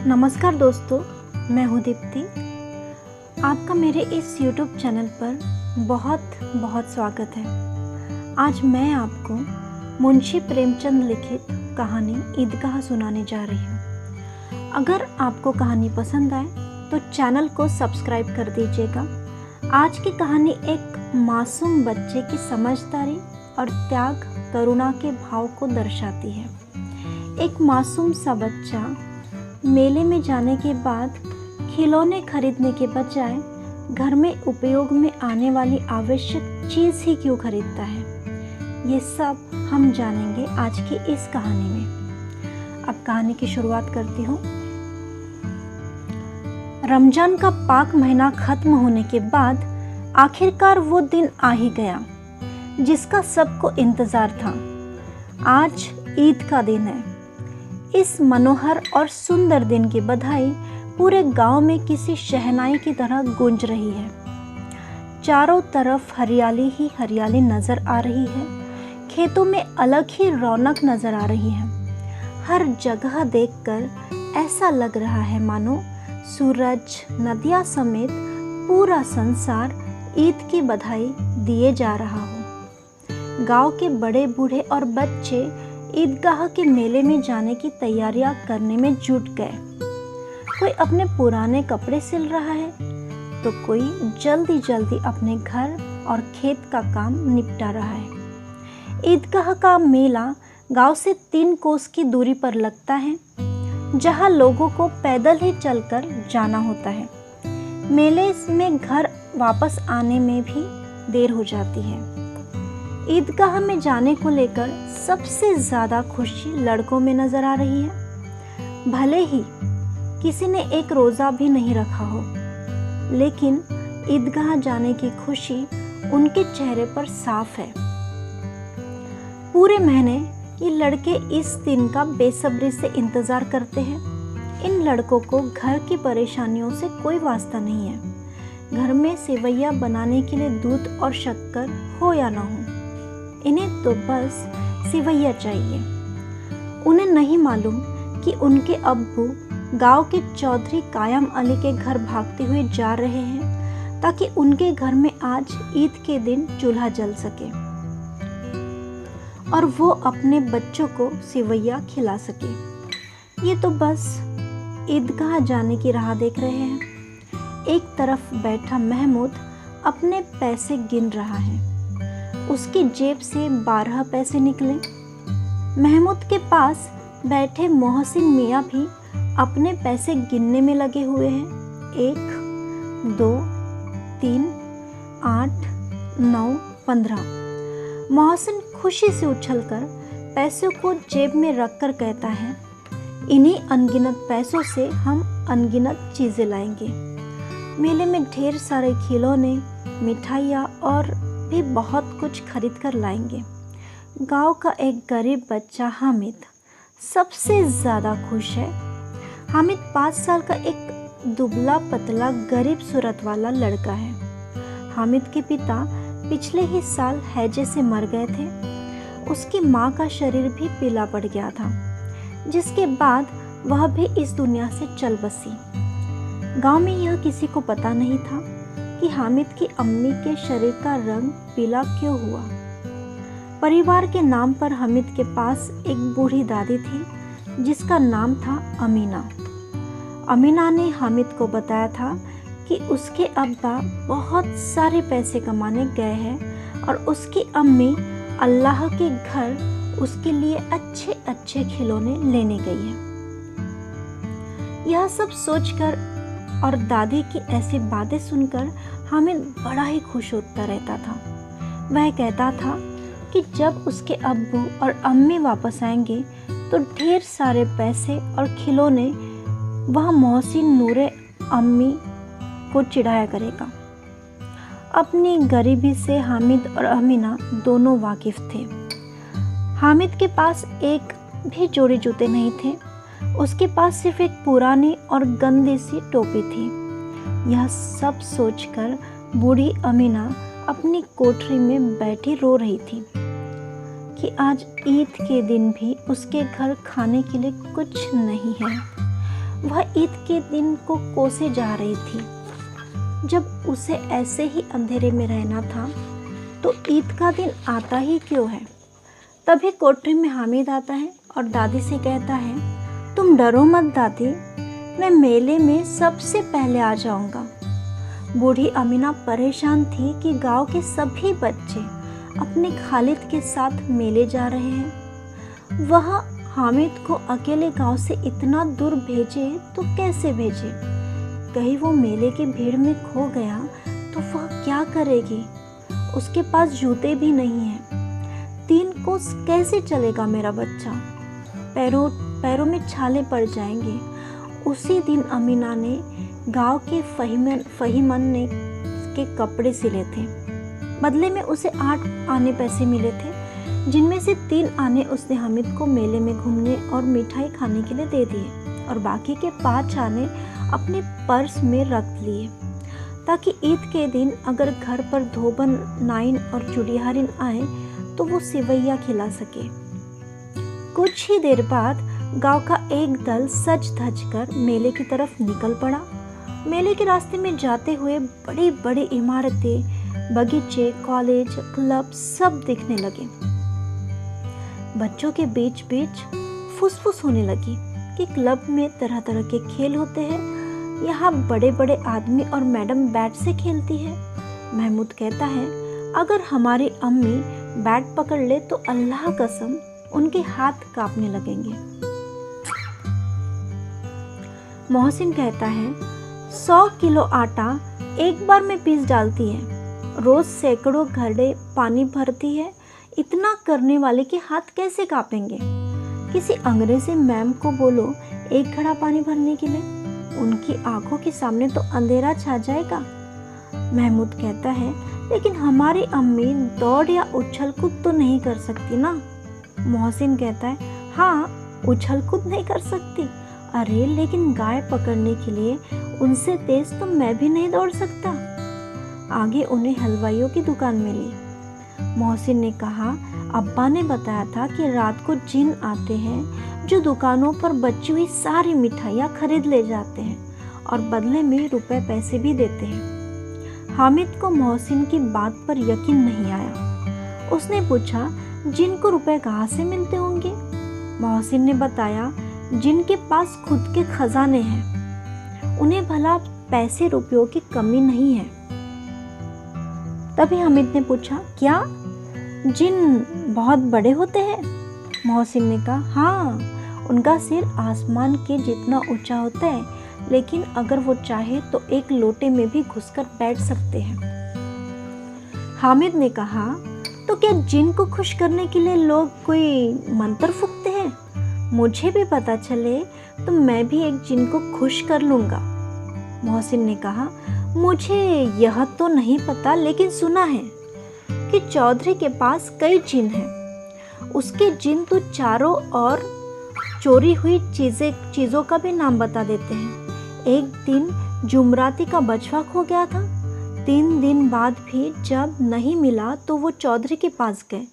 नमस्कार दोस्तों, मैं हूँ दीप्ति। आपका मेरे इस YouTube चैनल पर बहुत बहुत स्वागत है। आज मैं आपको मुंशी प्रेमचंद लिखित कहानी ईदगाह सुनाने जा रही हूँ। अगर आपको कहानी पसंद आए तो चैनल को सब्सक्राइब कर दीजिएगा। आज की कहानी एक मासूम बच्चे की समझदारी और त्याग करुणा के भाव को दर्शाती है। एक मासूम सा बच्चा मेले में जाने के बाद खिलौने खरीदने के बजाय घर में उपयोग में आने वाली आवश्यक चीज़ ही क्यों खरीदता है, ये सब हम जानेंगे आज की इस कहानी में। अब कहानी की शुरुआत करती हूँ। रमजान का पाक महीना खत्म होने के बाद आखिरकार वो दिन आ ही गया जिसका सबको इंतज़ार था। आज ईद का दिन है। इस मनोहर और सुंदर दिन की बधाई पूरे गांव में किसी शहनाई की तरह गूंज रही है। चारों तरफ हरियाली ही हरियाली नजर आ रही है। खेतों में अलग ही रौनक नजर आ रही है। हर जगह देखकर ऐसा लग रहा है मानो सूरज, नदियाँ समेत पूरा संसार ईद की बधाई दिए जा रहा हो। गांव के बड़े बूढ़े और बच्चे ईदगाह के मेले में जाने की तैयारियां करने में जुट गए। कोई अपने पुराने कपड़े सिल रहा है तो कोई जल्दी जल्दी अपने घर और खेत का काम निपटा रहा है। ईदगाह का मेला गांव से 3 कोस की दूरी पर लगता है, जहां लोगों को पैदल ही चलकर जाना होता है। मेले में घर वापस आने में भी देर हो जाती है। ईदगाह में जाने को लेकर सबसे ज़्यादा खुशी लड़कों में नज़र आ रही है। भले ही किसी ने एक रोज़ा भी नहीं रखा हो, लेकिन ईदगाह जाने की खुशी उनके चेहरे पर साफ है। पूरे महीने ये लड़के इस दिन का बेसब्री से इंतज़ार करते हैं। इन लड़कों को घर की परेशानियों से कोई वास्ता नहीं है। घर में सेवैया बनाने के लिए दूध और शक्कर हो या ना हो, इन्हें तो बस सेवैया चाहिए। उन्हें नहीं मालूम कि उनके अब्बू गांव के चौधरी कायम अली के घर भागते हुए जा रहे हैं ताकि उनके घर में आज ईद के दिन चूल्हा जल सके और वो अपने बच्चों को सेवैया खिला सके। ये तो बस ईदगाह जाने की राह देख रहे हैं। एक तरफ बैठा महमूद अपने पैसे गिन रहा है। उसकी जेब से 12 पैसे निकले। महमूद के पास बैठे मोहसिन मियाँ भी अपने पैसे गिनने में लगे हुए हैं। 1, 2, 3, 8, 9, 15। मोहसिन खुशी से उछलकर पैसों को जेब में रखकर कहता है, इन्हीं अनगिनत पैसों से हम अनगिनत चीज़ें लाएंगे। मेले में ढेर सारे खिलौने, मिठाइयाँ और भी बहुत कुछ खरीद कर लाएंगे। गांव का एक गरीब बच्चा हामिद सबसे ज़्यादा खुश है। हामिद 5 साल का एक दुबला पतला गरीब सूरत वाला लड़का है। हामिद के पिता पिछले ही साल हैजे से मर गए थे। उसकी माँ का शरीर भी पीला पड़ गया था, जिसके बाद वह भी इस दुनिया से चल बसी। गांव में यह किसी को पता नहीं था कि हामिद की अम्मी के शरीर का रंग पीला क्यों हुआ। परिवार के नाम पर हामिद के पास एक बूढ़ी दादी थी जिसका नाम था अमीना। अमीना ने हामिद को बताया था कि उसके अब्बा बहुत सारे पैसे कमाने गए हैं और उसकी अम्मी अल्लाह के घर उसके लिए अच्छे अच्छे खिलौने लेने गई है। यह सब सोचकर और दादी की ऐसी बातें सुनकर हामिद बड़ा ही खुश होता रहता था। वह कहता था कि जब उसके अब्बू और अम्मी वापस आएंगे तो ढेर सारे पैसे और खिलौने वह मोहसिन नूरे अम्मी को चिढ़ाया करेगा। अपनी गरीबी से हामिद और अमीना दोनों वाकिफ थे। हामिद के पास एक भी जोड़ी जूते नहीं थे। उसके पास सिर्फ एक पुरानी और गंदी सी टोपी थी। यह सब सोचकर बूढ़ी अमीना अपनी कोठरी में बैठी रो रही थी कि आज ईद के दिन भी उसके घर खाने के लिए कुछ नहीं है। वह ईद के दिन को कोसे जा रही थी। जब उसे ऐसे ही अंधेरे में रहना था तो ईद का दिन आता ही क्यों है। तभी कोठरी में हामिद आता है और दादी से कहता है, तुम डरो मत दादी, मैं मेले में सबसे पहले आ जाऊंगा। बूढ़ी अमीना परेशान थी कि गांव के सभी बच्चे अपने खालिद के साथ मेले जा रहे हैं। वह हामिद को अकेले गांव से इतना दूर भेजे तो कैसे भेजे। कहीं वो मेले की भीड़ में खो गया तो वह क्या करेगी। उसके पास जूते भी नहीं हैं। 3 कोस कैसे चलेगा मेरा बच्चा। पैरों में छाले पड़ जाएंगे। उसी दिन अमीना ने गांव के फहीमन ने के कपड़े सिले थे। बदले में उसे 8 आने पैसे मिले थे, जिनमें से 3 आने उसने हामिद को मेले में घूमने और मिठाई खाने के लिए दे दिए और बाकी के 5 आने अपने पर्स में रख लिए, ताकि ईद के दिन अगर घर पर धोबन, नाइन और चुड़ियारिन आए तो वो सिवैया खिला सके। कुछ ही देर बाद गांव का एक दल सज धज कर मेले की तरफ निकल पड़ा। मेले के रास्ते में जाते हुए बड़ी बड़ी इमारतें, बगीचे, कॉलेज, क्लब सब दिखने लगे। बच्चों के बीच बीच फुसफुस होने लगी कि क्लब में तरह तरह के खेल होते हैं। यहाँ बड़े बड़े आदमी और मैडम बैट से खेलती है। महमूद कहता है, अगर हमारी अम्मी बैट पकड़ ले तो अल्लाह कसम उनके हाथ कांपने लगेंगे। मोहसिन कहता है, 100 किलो आटा एक बार में पीस डालती है, रोज सैकड़ों घड़े पानी भरती है। इतना करने वाले के हाथ कैसे कांपेंगे। किसी अंग्रेजी मैम को बोलो 1 घड़ा पानी भरने के लिए, उनकी आंखों के सामने तो अंधेरा छा जाएगा। महमूद कहता है, लेकिन हमारी अम्मी दौड़ या उछल कूद तो नहीं कर सकती ना। मोहसिन कहता है, हाँ उछल कूद नहीं कर सकती, अरे लेकिन गाय पकड़ने के लिए उनसे तेज तो मैं भी नहीं दौड़ सकता। आगे उन्हें हलवाइयों की दुकान मिली। मोहसिन ने कहा, अब्बा ने बताया था कि रात को जिन आते हैं जो दुकानों पर बची हुई सारी मिठाइयाँ खरीद ले जाते हैं और बदले में रुपए पैसे भी देते हैं। हामिद को मोहसिन की बात पर यकीन नहीं आया। उसने पूछा, जिन को रुपए कहाँ से मिलते होंगे। मोहसिन ने बताया, जिनके पास खुद के खजाने हैं, उन्हें भला पैसे रुपयों की कमी नहीं है। तभी हामिद ने पूछा, क्या जिन बहुत बड़े होते हैं। मोहसिन ने कहा, हाँ उनका सिर आसमान के जितना ऊंचा होता है, लेकिन अगर वो चाहे तो एक लोटे में भी घुसकर बैठ सकते हैं। हामिद ने कहा, तो क्या जिन को खुश करने के लिए लोग कोई मंत्र फूंकते हैं। मुझे भी पता चले तो मैं भी एक जिन को खुश कर लूँगा। मोहसिन ने कहा, मुझे यह तो नहीं पता, लेकिन सुना है कि चौधरी के पास कई जिन हैं। उसके जिन तो चारों ओर चोरी हुई चीज़ों का भी नाम बता देते हैं। एक दिन जुमराती का बछवा खो गया था। 3 दिन बाद भी जब नहीं मिला तो वो चौधरी के पास गए।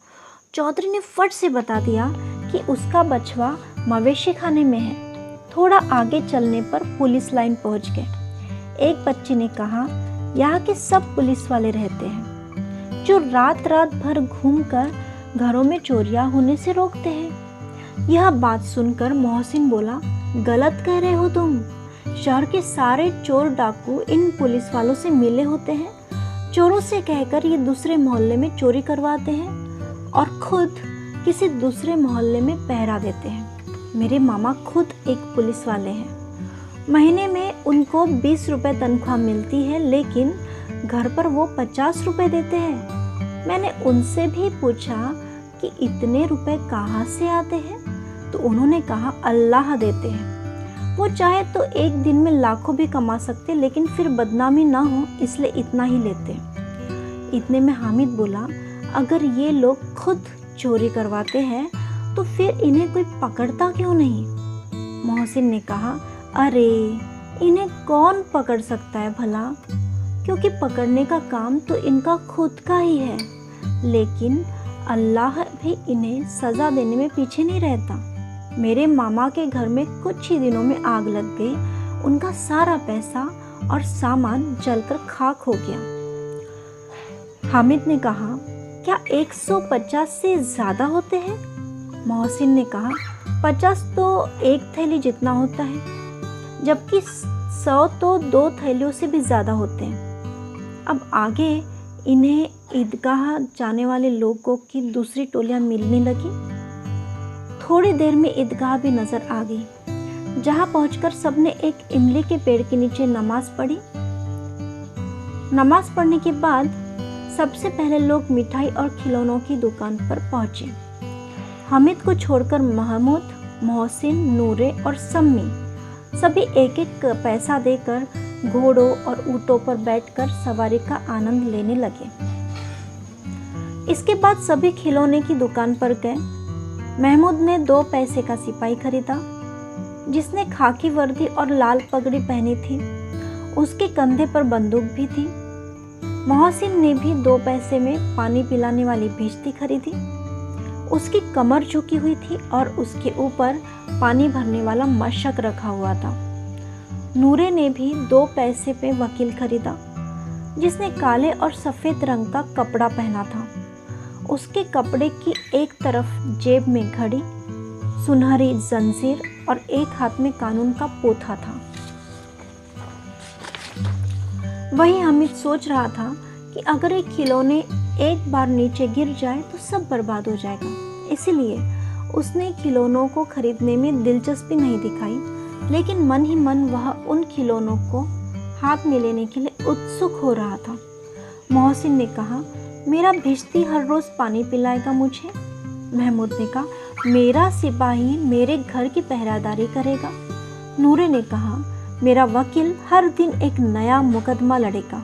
चौधरी ने फट से बता दिया कि उसका बछवा मवेशी खाने में है। थोड़ा आगे चलने पर पुलिस लाइन पहुंच गए। एक बच्ची ने कहा, यहाँ के सब पुलिस वाले रहते हैं जो रात रात भर घूमकर घरों में चोरियां होने से रोकते हैं। यह बात सुनकर मोहसिन बोला, गलत कह रहे हो तुम। शहर के सारे चोर डाकू इन पुलिस वालों से मिले होते हैं। चोरों से कहकर ये दूसरे मोहल्ले में चोरी करवाते हैं और खुद किसी दूसरे मोहल्ले में पहरा देते हैं। मेरे मामा खुद एक पुलिस वाले हैं। महीने में उनको 20 रुपए तनख्वाह मिलती है, लेकिन घर पर वो 50 रुपए देते हैं। मैंने उनसे भी पूछा कि इतने रुपए कहाँ से आते हैं, तो उन्होंने कहा अल्लाह देते हैं। वो चाहे तो एक दिन में लाखों भी कमा सकते, लेकिन फिर बदनामी ना हो इसलिए इतना ही लेते। इतने में हामिद बोला, अगर ये लोग खुद चोरी करवाते हैं तो फिर इन्हें कोई पकड़ता क्यों नहीं। मोहसिन ने कहा, अरे इन्हें कौन पकड़ सकता है भला, क्योंकि पकड़ने का काम तो इनका खुद का ही है, लेकिन अल्लाह भी इन्हें सज़ा देने में पीछे नहीं रहता। मेरे मामा के घर में कुछ ही दिनों में आग लग गई। उनका सारा पैसा और सामान जलकर खाक हो गया। हामिद ने कहा, क्या 150 से ज़्यादा होते हैं? मोहसिन ने कहा, 50 तो एक थैली जितना होता है, जबकि 100 तो 2 थैलियों से भी ज़्यादा होते हैं। अब आगे इन्हें ईदगाह जाने वाले लोगों की दूसरी टोलियां मिलने लगी। थोड़ी देर में ईदगाह भी नज़र आ गई, जहां पहुंचकर सबने एक इमली के पेड़ के नीचे नमाज पढ़ी। नमाज पढ़ने के बाद सबसे पहले लोग मिठाई और खिलौनों की दुकान पर पहुंचे। हामिद को छोड़कर महमूद, मोहसिन, नूरे और सम्मी सभी एक एक पैसा देकर घोड़ों और ऊँटों पर बैठकर सवारी का आनंद लेने लगे। इसके बाद सभी खिलौने की दुकान पर गए। महमूद ने 2 पैसे का सिपाही खरीदा, जिसने खाकी वर्दी और लाल पगड़ी पहनी थी। उसके कंधे पर बंदूक भी थी। मोहसिन ने भी 2 पैसे में पानी पिलाने वाली भिश्ती खरीदी। उसकी कमर झुकी हुई थी और उसके ऊपर पानी भरने वाला मशक रखा हुआ था। नूरे ने भी 2 पैसे पे वकील खरीदा, जिसने काले और सफ़ेद रंग का कपड़ा पहना था। उसके कपड़े की एक तरफ जेब में घड़ी, सुनहरी जंजीर और एक हाथ में कानून का पोथा था। वही हामिद सोच रहा था कि अगर एक खिलौने एक बार नीचे गिर जाए तो सब बर्बाद हो जाएगा। इसीलिए उसने खिलौनों को खरीदने में दिलचस्पी नहीं दिखाई, लेकिन मन ही मन वह उन खिलौनों को हाथ में लेने के लिए उत्सुक हो रहा था। मोहसिन ने कहा, मेरा भिश्ती हर रोज़ पानी पिलाएगा मुझे। महमूद ने कहा, मेरा सिपाही मेरे घर की पहरादारी करेगा। नूरे ने कहा, मेरा वकील हर दिन एक नया मुकदमा लड़ेगा।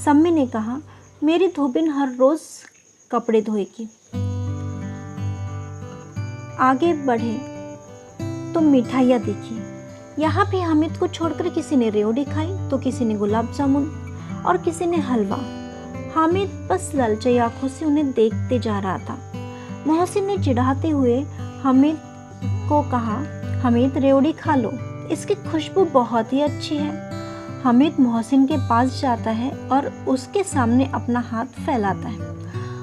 सम्मी ने कहा, मेरी धोबिन हर रोज़ कपड़े धोएगी। आगे बढ़े तो मिठाइयाँ देखी। यहाँ भी हामिद को छोड़कर किसी ने रेवड़ी खाई तो किसी ने गुलाब जामुन और किसी ने हलवा। हामिद बस ललचाई आंखों से उन्हें देखते जा रहा था। मोहसिन ने चिढ़ाते हुए हामिद को कहा, हामिद रेवड़ी खा लो, इसकी खुशबू बहुत ही अच्छी है। हामिद मोहसिन के पास जाता है और उसके सामने अपना हाथ फैलाता है।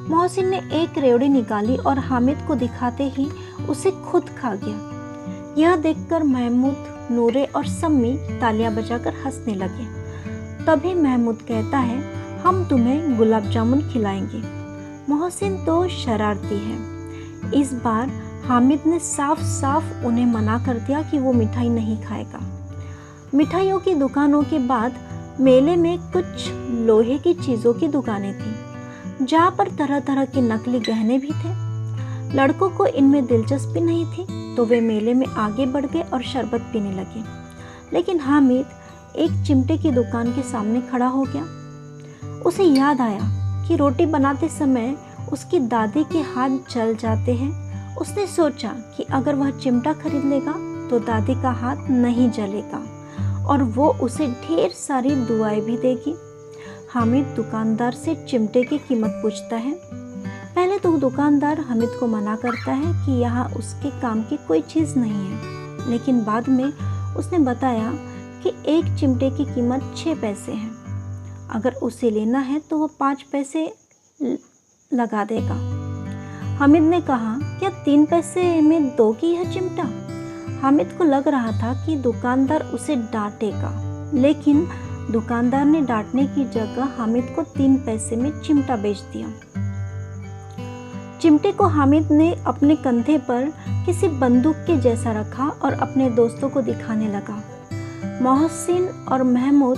मोहसिन ने एक रेवड़ी निकाली और हामिद को दिखाते ही उसे खुद खा गया। यह देखकर महमूद, नूरे और सम्मी तालियां बजाकर हंसने लगे। तभी महमूद कहता है, हम तुम्हें गुलाब जामुन खिलाएंगे। मोहसिन तो शरारती है। इस बार हामिद ने साफ साफ उन्हें मना कर दिया कि वो मिठाई नहीं खाएगा। मिठाइयों की दुकानों के बाद मेले में कुछ लोहे की चीज़ों की दुकानें थीं, जहाँ पर तरह तरह के नकली गहने भी थे। लड़कों को इनमें दिलचस्पी नहीं थी, तो वे मेले में आगे बढ़ गए और शरबत पीने लगे। लेकिन हामिद एक चिमटे की दुकान के सामने खड़ा हो गया। उसे याद आया कि रोटी बनाते समय उसकी दादी के हाथ जल जाते हैं। उसने सोचा कि अगर वह चिमटा खरीद लेगा तो दादी का हाथ नहीं जलेगा और वो उसे ढेर सारी दुआएं भी देगी। हामिद दुकानदार से चिमटे की कीमत पूछता है। पहले तो दुकानदार हामिद को मना करता है कि यहाँ उसके काम की कोई चीज़ नहीं है, लेकिन बाद में उसने बताया कि एक चिमटे की कीमत 6 पैसे है। अगर उसे लेना है तो वह 5 पैसे लगा देगा। हामिद ने कहा, क्या 3 पैसे में दोगी यह चिमटा? हामिद को लग रहा था कि दुकानदार उसे डांटेगा, लेकिन दुकानदार ने डांटने की जगह हामिद को 3 पैसे में चिमटा बेच दिया। चिमटे को हामिद ने अपने कंधे पर किसी बंदूक के जैसा रखा और अपने दोस्तों को दिखाने लगा। मोहसिन और महमूद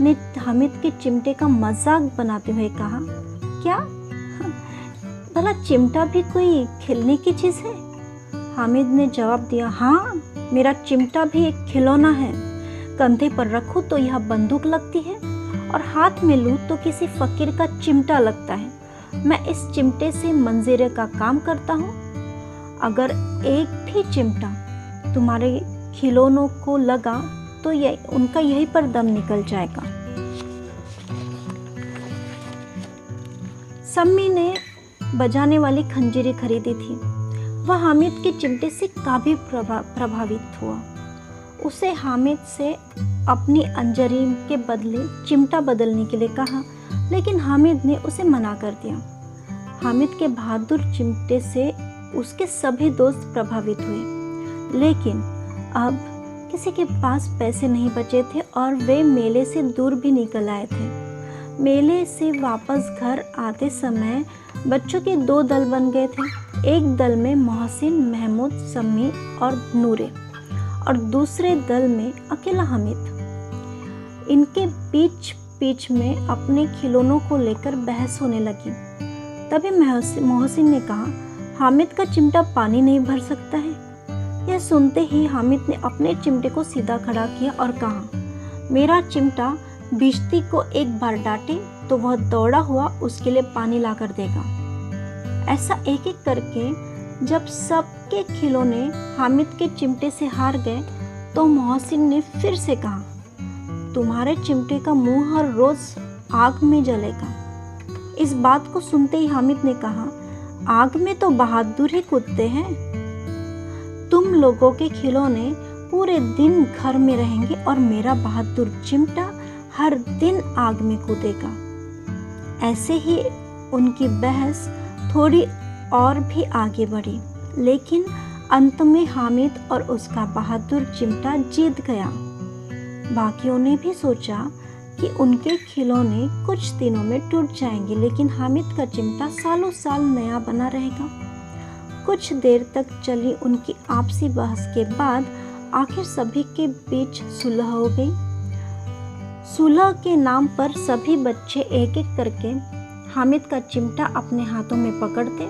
ने हामिद के चिमटे का मजाक बनाते हुए कहा, क्या भला चिमटा भी कोई खेलने की चीज़ है? हामिद ने जवाब दिया, हाँ, मेरा चिमटा भी एक खिलौना है। कंधे पर रखूं तो यह बंदूक लगती है और हाथ में लूं तो किसी फकीर का चिमटा लगता है। मैं इस चिमटे से मंजीरे का काम करता हूँ। अगर एक भी चिमटा तुम्हारे खिलौनों को लगा तो उनका यहीं पर दम निकल जाएगा। सम्मी ने बजाने वाली खंजीरें खरीदी थी। वह हामिद के चिमटे से काफ़ी प्रभावित हुआ। उसे हामिद से अपनी अंजरीन के बदले चिमटा बदलने के लिए कहा, लेकिन हामिद ने उसे मना कर दिया। हामिद के बहादुर चिमटे से उसके सभी दोस्त प्रभावित हुए, लेकिन अब किसी के पास पैसे नहीं बचे थे और वे मेले से दूर भी निकल आए थे। मेले से वापस घर आते समय बच्चों के 2 दल बन गए थे। एक दल में मोहसिन, महमूद, सम्मी और नूरे और दूसरे दल में अकेला हामिद। इनके बीच में अपने खिलौनों को लेकर बहस होने लगी। तभी मोहसिन ने कहा, हामिद का चिमटा पानी नहीं भर सकता है। यह सुनते ही हामिद ने अपने चिमटे को सीधा खड़ा किया और कहा, मेरा चिमटा बिश्ती को एक बार डांटे तो वह दौड़ा हुआ उसके लिए पानी ला कर देगा। ऐसा एक एक करके जब सबके खिलौने हामिद के चिमटे से हार गए तो मोहसिन ने फिर से कहा, तुम्हारे चिमटे का मुंह हर रोज आग में जलेगा। इस बात को सुनते ही हामिद ने कहा, आग में तो बहादुर ही कूदते हैं। तुम लोगों के खिलौने पूरे दिन घर में रहेंगे और मेरा बहादुर चिमटा हर दिन आग में कूदेगा। ऐसे ही उनकी बहस थोड़ी और भी आगे बढ़ी, लेकिन अंत में हामिद और उसका बहादुर चिमटा जीत गया। बाकियों ने भी सोचा कि उनके खिलौने कुछ दिनों में टूट जाएंगे, लेकिन हामिद का चिमटा सालों साल नया बना रहेगा। कुछ देर तक चली उनकी आपसी बहस के बाद आखिर सभी के बीच सुलह हो गई। सुलह के नाम पर सभी बच्चे एक एक करके हामिद का चिमटा अपने हाथों में पकड़ते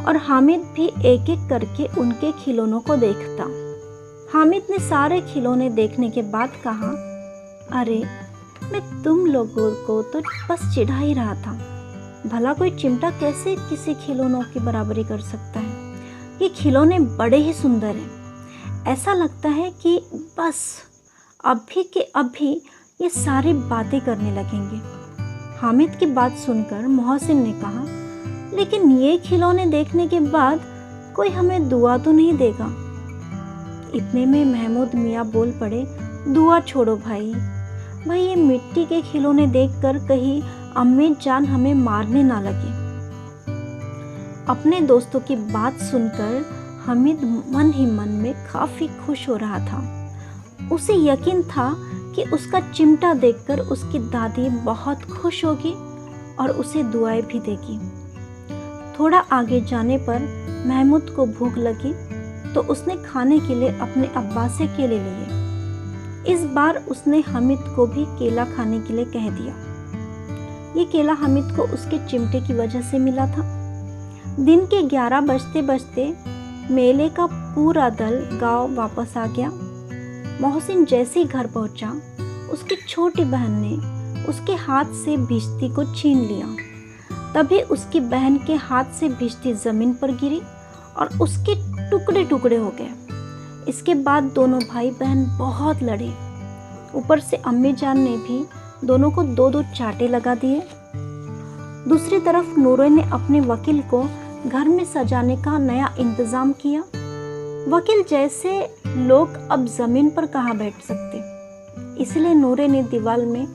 और हामिद भी एक एक करके उनके खिलौनों को देखता। हामिद ने सारे खिलौने देखने के बाद कहा, अरे मैं तुम लोगों को तो बस चिढ़ा ही रहा था। भला कोई चिमटा कैसे किसी खिलौनों की बराबरी कर सकता है। ये खिलौने बड़े ही सुंदर हैं। ऐसा लगता है कि बस अभी के अभी ये सारी बातें करने लगेंगे। हामिद की बात सुनकर मोहसिन ने कहा, लेकिन ये खिलौने देखने के बाद कोई हमें दुआ तो नहीं देगा। इतने में महमूद मियाँ बोल पड़े, दुआ छोड़ो भाई, ये मिट्टी के खिलौने देखकर कहीं अम्मी जान हमें मारने ना लगे। अपने दोस्तों की बात सुनकर हामिद मन ही मन में काफी खुश हो रहा था। उसे यकीन था कि उसका चिमटा देखकर उसकी दादी बहुत खुश होगी और उसे दुआएं भी देगी। थोड़ा आगे जाने पर महमूद को भूख लगी तो उसने खाने के लिए अपने अब्बा से केले लिए। इस बार उसने हामिद को भी केला खाने के लिए कह दिया। ये केला हामिद को उसके चिमटे की वजह से मिला था। दिन के 11 बजते बजते मेले का पूरा दल गांव वापस आ गया। मोहसिन जैसे ही घर पहुंचा, उसकी छोटी बहन ने उसके हाथ से भिश्ती को छीन लिया। तभी उसकी बहन के हाथ से भिश्ती जमीन पर गिरी और उसके टुकड़े टुकड़े हो गए। इसके बाद दोनों भाई बहन बहुत लड़े। ऊपर से अम्मी जान ने भी दोनों को 2-2 चांटे लगा दिए। दूसरी तरफ नूरे ने अपने वकील को घर में सजाने का नया इंतजाम किया। वकील जैसे लोग अब जमीन पर कहाँ बैठ सकते, इसलिए नूरे ने दीवार में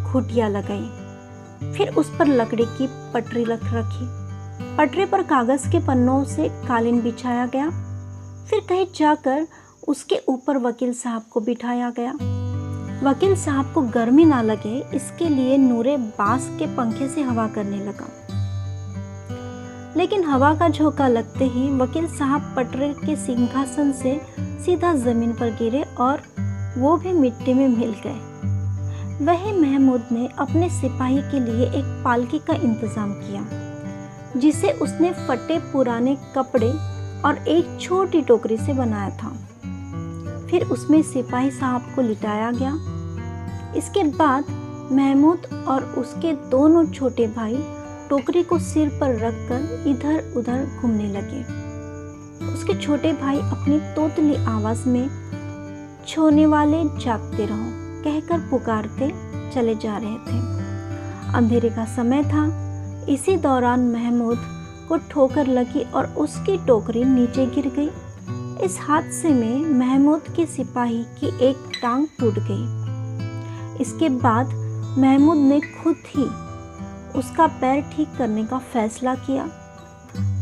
खूंटियां लगाई। फिर उस पर लकड़ी की पटरी रखी। पटरी पर कागज के पन्नों से कालीन बिछाया गया। फिर कहीं जाकर उसके ऊपर वकील साहब को बिठाया गया। वकील साहब को गर्मी ना लगे इसके लिए नूरे बांस के पंखे से हवा करने लगा, लेकिन हवा का झोंका लगते ही वकील साहब पटरी के सिंहासन से सीधा जमीन पर गिरे और वो भी मिट्टी में मिल गए। वही महमूद ने अपने सिपाही के लिए एक पालकी का इंतजाम किया, जिसे उसने फटे पुराने कपड़े और एक छोटी टोकरी से बनाया था। फिर उसमें सिपाही साहब को लिटाया गया। इसके बाद महमूद और उसके दोनों छोटे भाई टोकरी को सिर पर रखकर इधर उधर घूमने लगे। उसके छोटे भाई अपनी तोतली आवाज में छोने वाले जागते रहो कहकर पुकारते चले जा रहे थे। अंधेरे का समय था। इसी दौरान महमूद को ठोकर लगी और उसकी टोकरी नीचे गिर गई। इस हादसे में महमूद के सिपाही की एक टांग टूट गई। इसके बाद महमूद ने खुद ही उसका पैर ठीक करने का फैसला किया।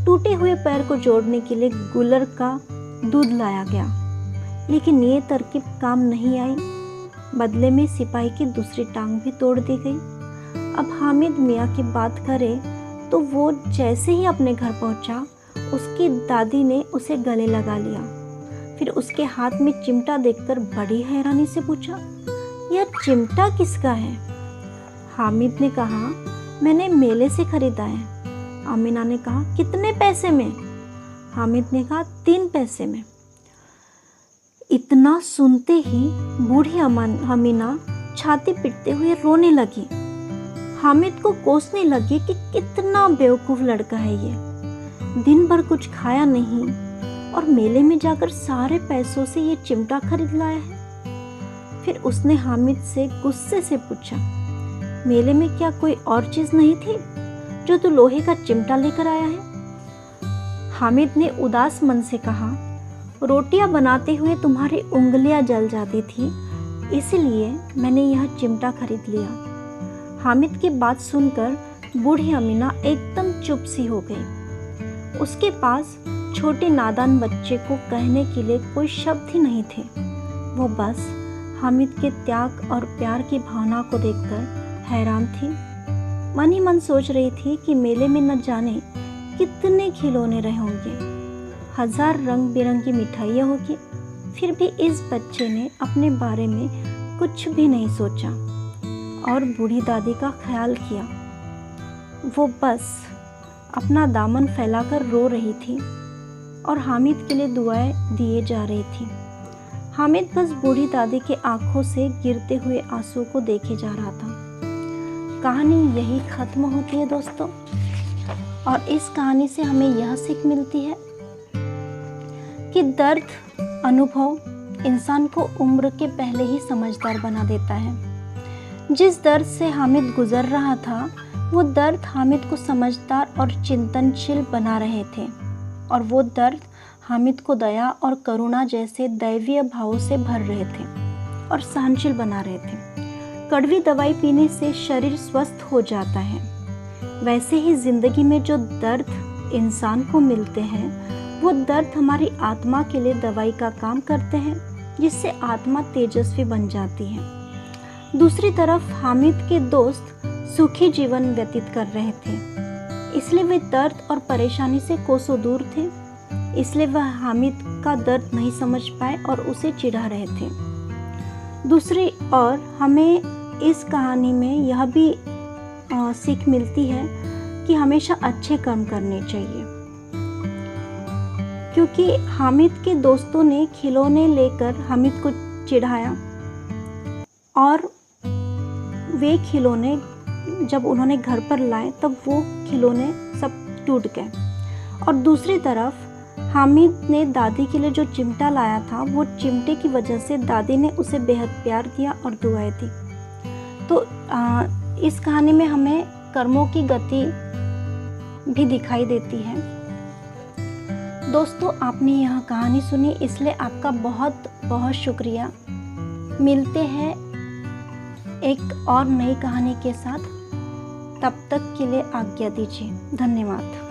टूटे हुए पैर को जोड़ने के लिए गुलर का दूध लाया गया, लेकिन ये तरकीब काम नहीं आई। बदले में सिपाही की दूसरी टांग भी तोड़ दी गई। अब हामिद मियाँ की बात करें तो वो जैसे ही अपने घर पहुंचा, उसकी दादी ने उसे गले लगा लिया। फिर उसके हाथ में चिमटा देखकर बड़ी हैरानी से पूछा, यह चिमटा किसका है? हामिद ने कहा, मैंने मेले से खरीदा है। अमीना ने कहा, कितने पैसे में? हामिद ने कहा, 3 पैसे में। इतना सुनते ही बूढ़ी अमीना छाती पीटते हुए रोने लगी। हामिद को कोसने लगी कि कितना बेवकूफ़ लड़का है ये, दिन भर कुछ खाया नहीं और मेले में जाकर सारे पैसों से ये चिमटा खरीद लाया है। फिर उसने हामिद से गुस्से से पूछा, मेले में क्या कोई और चीज़ नहीं थी जो तू लोहे का चिमटा लेकर आया है? हामिद ने उदास मन से कहा, रोटियां बनाते हुए तुम्हारी उंगलियां जल जाती थी, इसलिए मैंने यह चिमटा खरीद लिया। हामिद की बात सुनकर बूढ़ी अमीना एकदम चुप सी हो गई। उसके पास छोटे नादान बच्चे को कहने के लिए कोई शब्द ही नहीं थे। वो बस हामिद के त्याग और प्यार की भावना को देखकर हैरान थी। मन ही मन सोच रही थी कि मेले में न जाने कितने खिलौने रहे होंगे, 1000 रंग बिरंगी मिठाइयाँ होगी, फिर भी इस बच्चे ने अपने बारे में कुछ भी नहीं सोचा और बूढ़ी दादी का ख्याल किया। वो बस अपना दामन फैलाकर रो रही थी और हामिद के लिए दुआएं दिए जा रही थी। हामिद बस बूढ़ी दादी के आंखों से गिरते हुए आंसू को देखे जा रहा था। कहानी यही ख़त्म होती है दोस्तों, और इस कहानी से हमें यह सीख मिलती है कि दर्द अनुभव इंसान को उम्र के पहले ही समझदार बना देता है। जिस दर्द से हामिद गुजर रहा था, वो दर्द हामिद को समझदार और चिंतनशील बना रहे थे, और वो दर्द हामिद को दया और करुणा जैसे दैवीय भावों से भर रहे थे और सहनशील बना रहे थे। कड़वी दवाई पीने से शरीर स्वस्थ हो जाता है, वैसे ही जिंदगी में जो दर्द इंसान को मिलते हैं, वो दर्द हमारी आत्मा के लिए दवाई का काम करते हैं, जिससे आत्मा तेजस्वी बन जाती है। दूसरी तरफ हामिद के दोस्त सुखी जीवन व्यतीत कर रहे थे, इसलिए वे दर्द और परेशानी से कोसों दूर थे, इसलिए वह हामिद का दर्द नहीं समझ पाए और उसे चिढ़ा रहे थे। दूसरी ओर हमें इस कहानी में यह भी सीख मिलती है कि हमेशा अच्छे कर्म करने चाहिए, क्योंकि हामिद के दोस्तों ने खिलौने लेकर हामिद को चिढ़ाया और वे खिलौने जब उन्होंने घर पर लाए तब वो खिलौने सब टूट गए। और दूसरी तरफ हामिद ने दादी के लिए जो चिमटा लाया था, वो चिमटे की वजह से दादी ने उसे बेहद प्यार दिया और दुआएं दी। तो इस कहानी में हमें कर्मों की गति भी दिखाई देती है। दोस्तों, आपने यह कहानी सुनी, इसलिए आपका बहुत बहुत शुक्रिया। मिलते हैं एक और नई कहानी के साथ, तब तक के लिए आज्ञा दीजिए। धन्यवाद।